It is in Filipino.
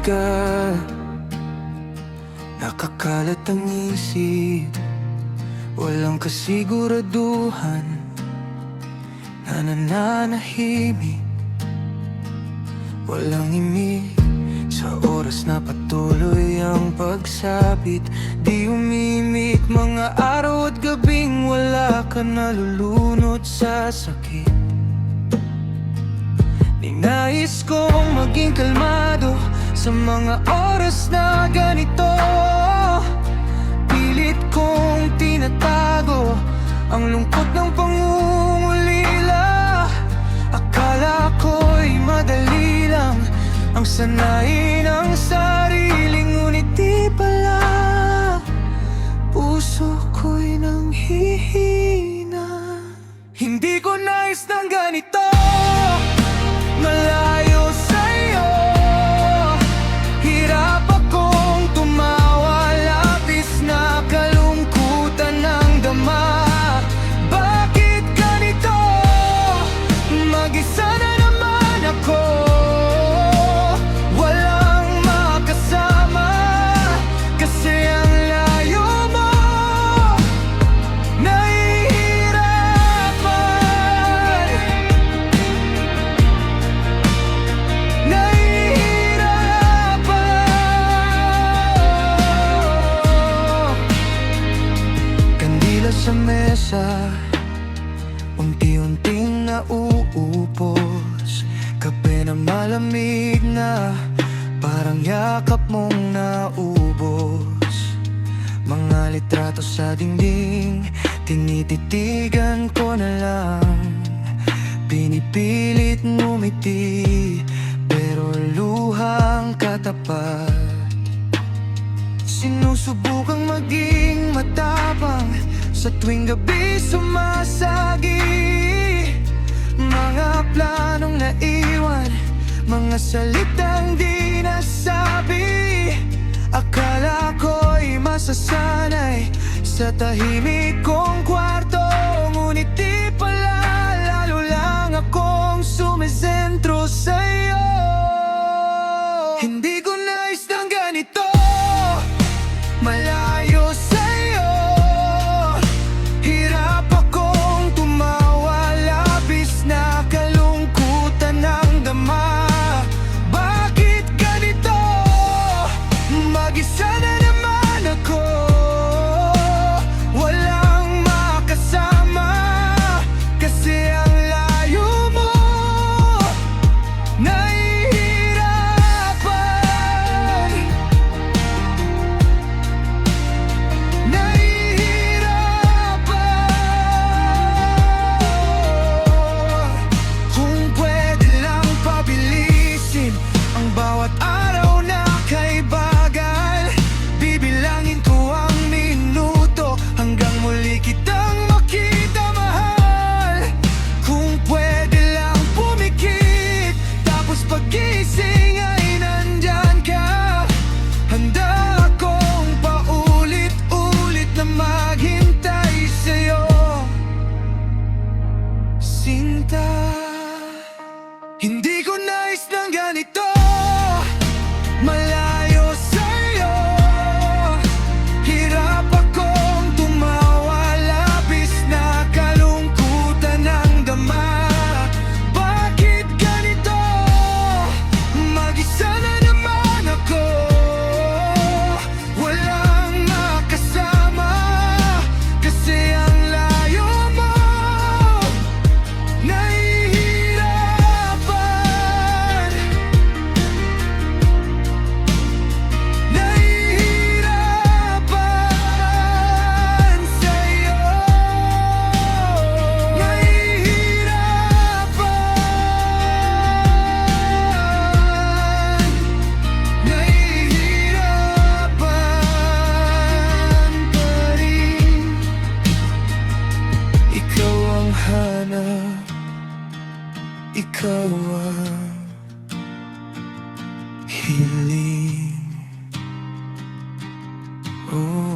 ka, nakakalat ang isip, walang kasiguraduhan na nananahimik, walang imig sa oras na patuloy ang pagsapit. Di umimik mga araw at gabing wala ka nalulunod sa sakit. Di nais kong maging kalmado sa mga oras na ganito. Pilit kong tinatago ang lungkot ng pangungulila. Akala ko'y madali lang ang sanayin ng sarili, ngunit di pala. Puso ko'y nanghihina. Hindi ko nais ng ganito, malayo sa'yo. Hirap akong tumawa, labis na kalungkutan ng dama. Bakit ganito? Mag-isa na naman ako, walang makasama, kasi ang layo mo. Sa mesa, unti-unting nauupos. Kape na malamig na, parang yakap mong naubos. Mga litrato sa dingding, tinititigan ko na lang. Pinipilit ngumiti, pero luhang katapat. Sinusubukang maging matapang sa tuwing gabi sumasagi. Mga planong naiwan, mga salitang di nasabi. Akala ko'y masasanay sa tahimik kong kwarto, ngunit di pala. Lalo lang akong sumisentro sa'yo. Hindi ko nais ng ganito, malayo sa'yo. Hirap akong tumawa, labis na kalungkutan ng dama. Bakit ganito? Mag-isa na naman ako, walang makasama, kasi ang layo mo. Bawat araw na kay bagal, bibilangin ko ang minuto hanggang muli kitang makita, mahal. Kung pwede lang pumikit, tapos paggising ay nandyan ka. Handa akong paulit-ulit na maghintay sa'yo, Sinta. Hindi ko nais ng ganito, malayo sa'yo. Hirap akong tumawa, labis na kalungkutan ng dama. Bakit ganito? Mag-isa na naman ako, walang makasama, kasi ang layo mo. Ikaw ang hiling. Oh.